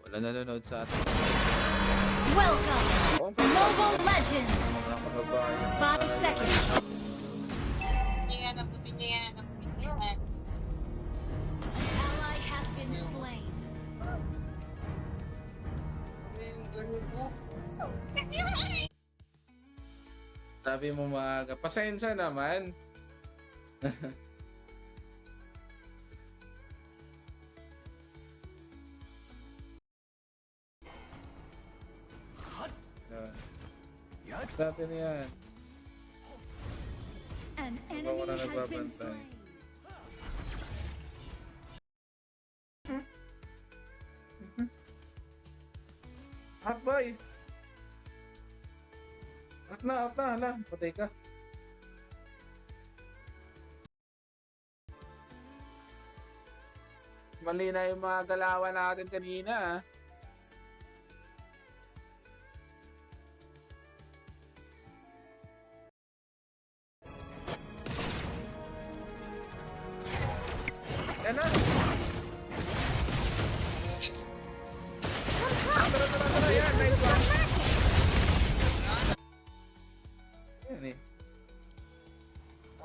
Wala nanonood sa atin. Welcome to Mobile Legends! Mga kababayan. 5 seconds. Yan, nabutin niya yan. Nabutin niya yan. Ally has been slain. Sabi mo maaga. Pasensya naman. Natin yan. An Ako na enemy has been nagbabantay. slain. Hot boy! At na, hala. Patay ka. Mali na yung mga galawan natin kanina, ah. Yan na. Tara. Yan, nice one. Yan eh.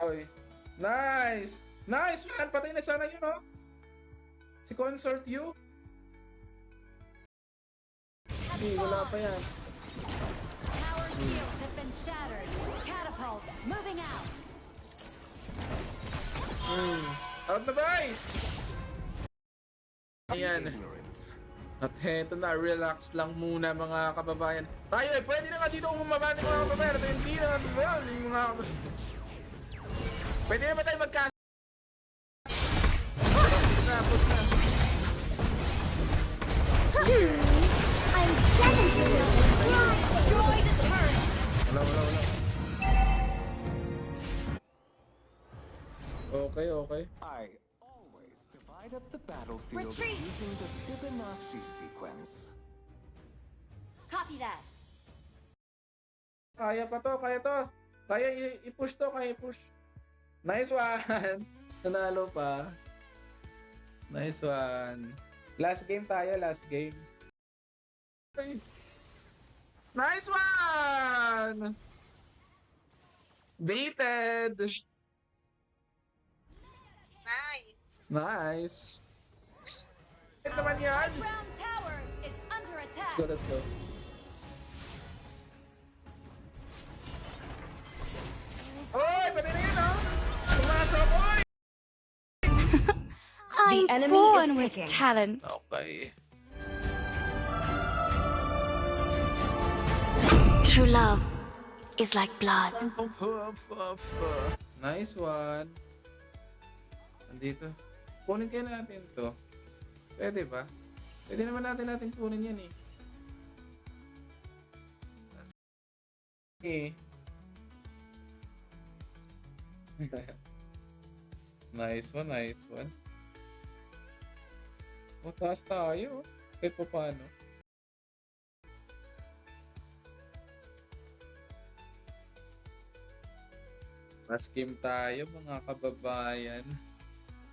Oy. Nice! Nice man! Patay na sana yun, oh. Si Consort you? Hindi, wala pa yan. Tower shields have been shattered. Catapults moving out. Out na ba? Ayan. At heto na, relax lang muna mga kababayan. Tayo eh, pwede na nga dito umababa ng mga kababayan. At hindi na yung mga kababayan. Pwede na ba tayo magkas... Tapos na. I'm setting you. Destroy the turret. Wala. Okay. I always divide up the battlefield Retreat! using the Fibonacci sequence. Copy that. Kaya pa to, kaya to. Kaya i-push to, kaya i-push. Nice one! Nanalo pa. Nice one. Last game tayo, last game. Ay. Nice one! Baited! Nice. Nice! Ito naman yan! Ground tower is under attack. Let's go. Oy! Pwede na yun, oh! Pumasok, oy! The enemy is picking. talent. Okay. True love is like blood. Nice one. Andito. Kunin kaya natin to. Pwede ba? Pwede naman natin kunin yan eh. Okay. Nice one. Mataas tayo. Kahit pa paano. Mas game tayo mga kababayan.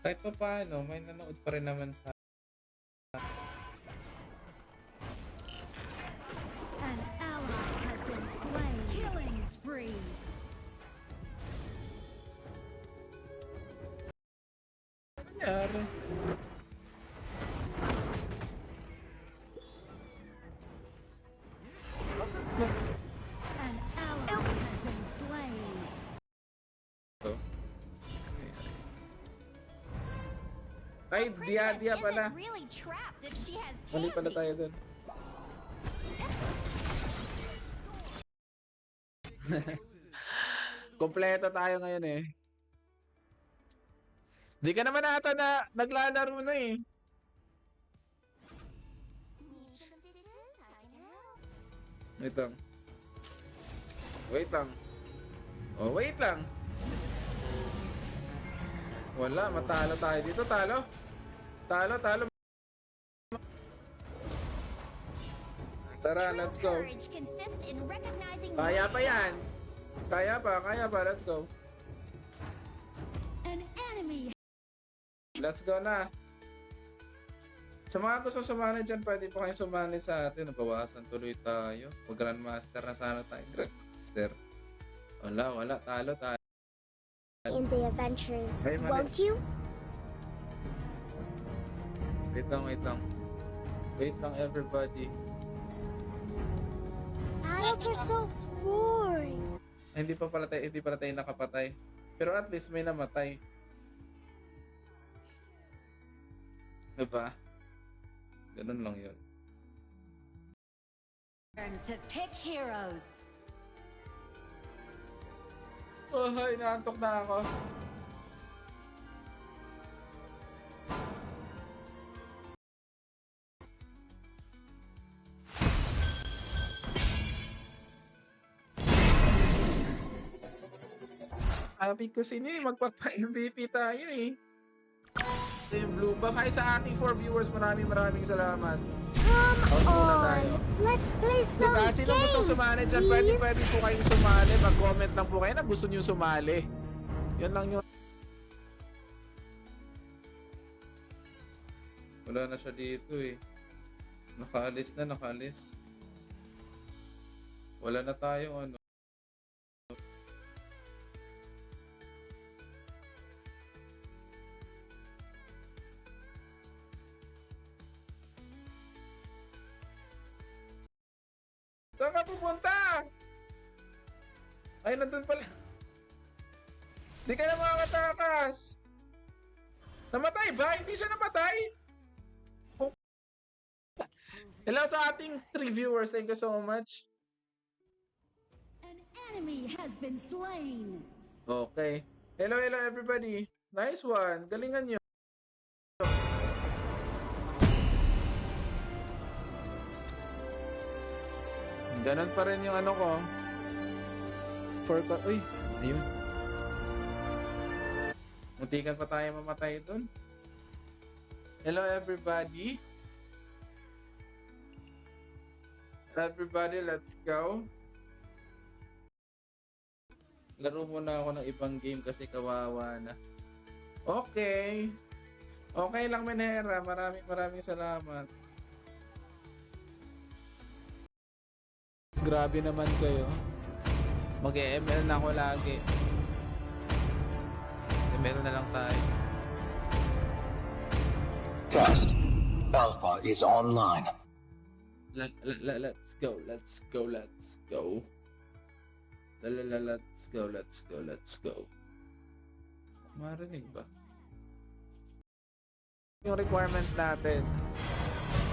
Kahit pa paano, may nanood pa rin naman sa An ally has been slain. Killing spree. nangyari. An ally has been slain. Ito. Ay, dia pala. Really trapped if she has Mali pala tayo dun. Kompleto tayo ngayon eh. Di ka naman ata na naglalaro na eh. Wait lang. Oh, wait lang. Wala, matalo tayo dito. Talo. Tara, let's go. Courage consists in recognizing Kaya pa yan. Kaya pa. Let's go. an enemy. Let's go na. Sa mga gusto sumali dyan, pwede po kayo sumali sa atin. Nabawasan tuloy tayo. Mag-grandmaster na sana tayo. Grandmaster. Wala. Talo. In the adventures, Hey, mali. won't you? Wait lang. Wait lang, everybody. Adults are so boring. Hindi pala tayo nakapatay. Pero at least may namatay. Diba? Ganun lang yun. Turn to pick heroes. Oh, inaantok na ako. Sabi ko sino magpapa-MVP tayo eh. Yung blue buff. Kahit sa ating 4 viewers, maraming salamat. Come Out muna on, tayo. let's play some Diba? Sino games, gusto sumali dyan? please. Pwede po kayong sumali. Mag-comment lang po kayo na gusto nyo sumali. Yun lang yun. Wala na siya dito eh. Nakaalis. Wala na tayong ano. Saan ka pupunta? Ay, nandun pala. Hindi ka na makakatakas. Namatay ba? Hindi siya namatay? Oh. Hello sa ating 3 viewers. Thank you so much. An enemy has been slain. Okay. Hello everybody. Nice one. Galingan nyo. Ganon pa rin yung ano ko. Uy, ayun. Muntikan pa tayo mamatay dun. Hello everybody. Everybody, let's go. Laro muna ako ng ibang game kasi kawawa na. Okay. Okay lang, Menera. Maraming salamat. Grabe naman kayo. Mag-ML na ako lagi. ML na lang tayo. Test. Alpha is online. Let's go. Let's go. Let's go. Marinig ba? Yung requirement natin.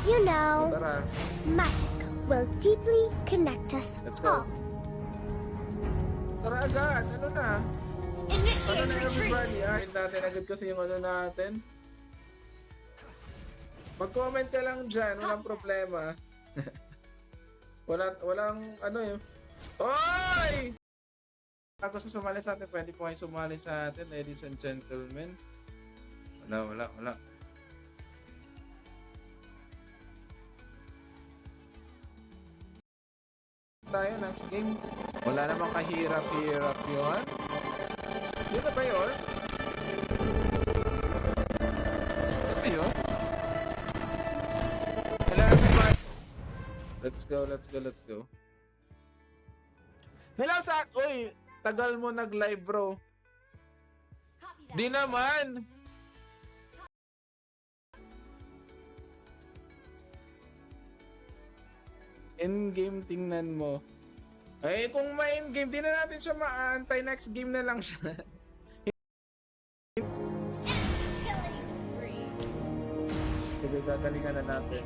You know, Tara, magic will deeply connect us let's go. all. Tara agad. Ano na? Ano Initiate na retreat. everybody? Ahin natin agad kasi yung ano natin. Mag-comment ka lang dyan. Walang problema. Walang ano yun. Oy! Kung gusto sumali sa atin, pwede po kayo sumali sa atin, ladies and gentlemen. Wala. Tayo, next game. Wala namang kahirap-hirap yun. Yun na ba yun? Yun ba yun? Hello everybody. Let's go. Hello sa... Uy, tagal mo nag-live bro. Copy that. Di naman. In-game tingnan mo. Eh, kung may in-game, di na natin siya maantay. Next game na lang siya. Killing spree. Sige, gagalingan na natin.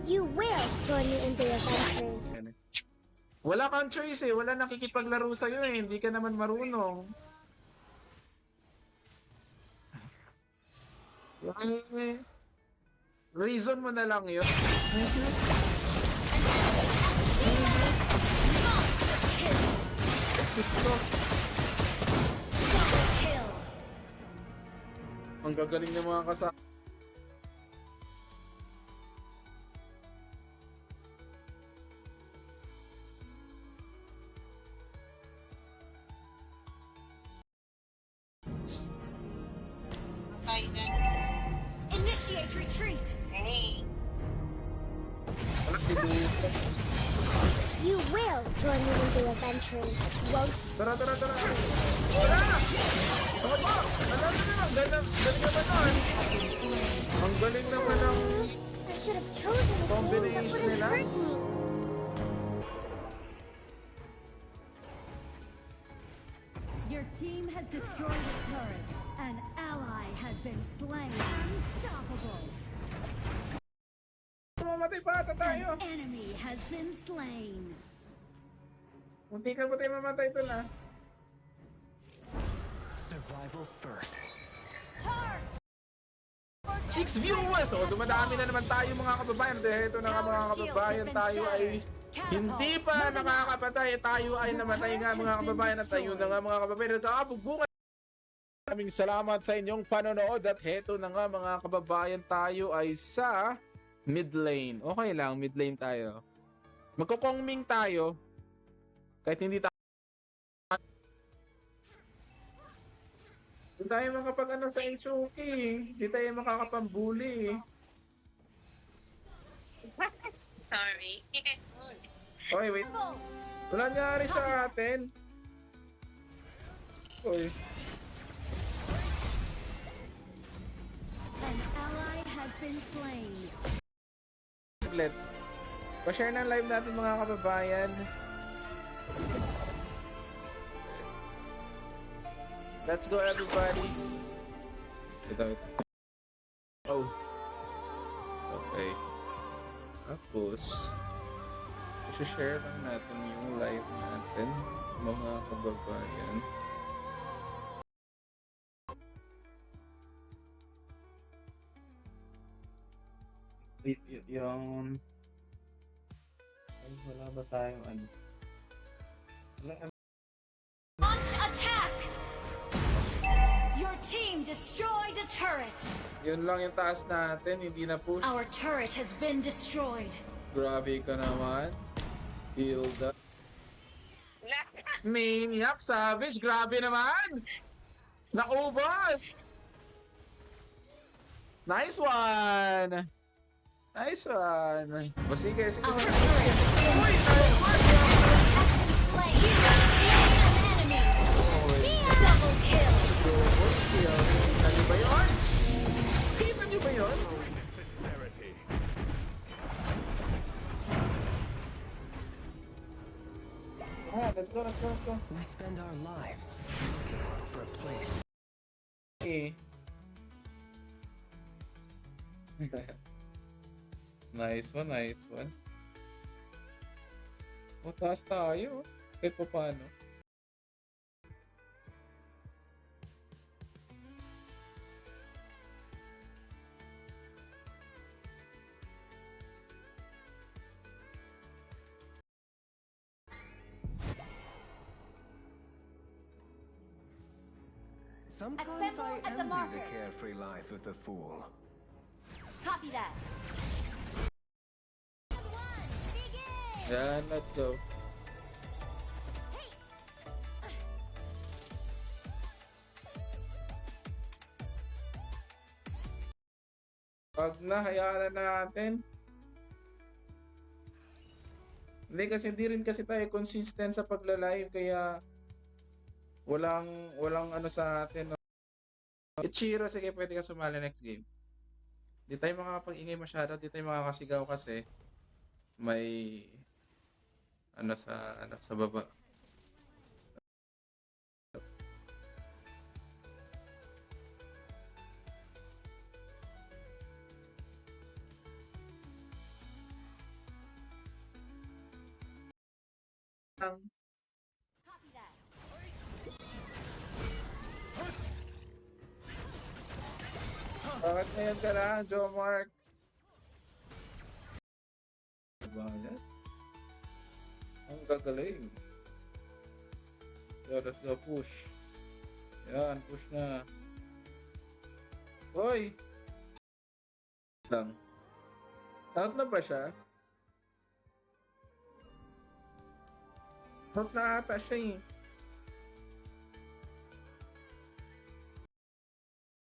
You will join me in the adventures. Wala kang choice eh. Wala nakikipaglaro sa'yo eh. Hindi ka naman marunong. Reason mo na lang yun. Sus ko. Kill. Ang gagaling ng mga kasama. tayo dyan. Initiate retreat. Hey. Wala si Lucas. You will join me in the adventure, won't you? Tara! Tara! Takot mo! Galing naman nun! Ang galing naman ng I should have chosen a game that combination wouldn't nila. hurt me. Your team has destroyed a turret. An ally has been slain. Unstoppable. Mamatay pa ata tayo. An enemy has been slain. Munti ka po tayo mamatay ito na. Survival first. 6 viewers! O, dumadami na naman tayo mga kababayan. Dahil ito na nga mga kababayan, tayo ay hindi pa nakakapatay. Tayo ay namatay nga mga kababayan. At tayo na nga mga kababayan. Nagkakabugbungan. Maraming salamat sa inyong panonood. At heto na nga mga kababayan, tayo ay sa mid lane. Okay lang, mid lane tayo. Magkukongming tayo. Kahit hindi tayo. Hindi tayo makapag-ano sa HOK. Hindi tayo makakapambuli. Sorry. Oy, wait. Wala nangyari sa atin. Oy. An ally has been slain. Let. Pa-share ng live natin mga kababayan. Let's go everybody. Wait. Oh. Okay. Tapos, i-share lang natin yung live natin mga kababayan. Yung... Ay, wala ba tayong ano? Launch attack! Your team destroyed a turret. Yun lang yung taas natin, hindi na push. Our turret has been destroyed. Grabe ka naman. Hilda. Maniac Savage, grabe naman! Naubos! Nice one! Nice one! O sige. Our turret has been slain. An enemy. Double kill. Kita nyo ba yun? Kita nyo ba yun? Let's go. We spend our lives looking for a place. Okay. Nice one. O, taas tayo. Kahit pa paano. Sometimes Assemble I at the envy marker. the carefree life of the fool. Copy that. Yan, let's go. Pag hayaan na natin. Hindi rin kasi tayo consistent sa pagla-live kaya walang ano sa atin. No? Ichiro, sige, pwede ka sumali next game. Di tayo makakapag-ingay masyado, di tayo makakasigaw kasi may ano sa baba. Copy that. Bakit ngayon ka lang, Joe Mark? Diba yan? Ang gagaling. Let's go, push. Yan, push na. Hoy! Lang. Out na ba siya? Out na ata siya eh.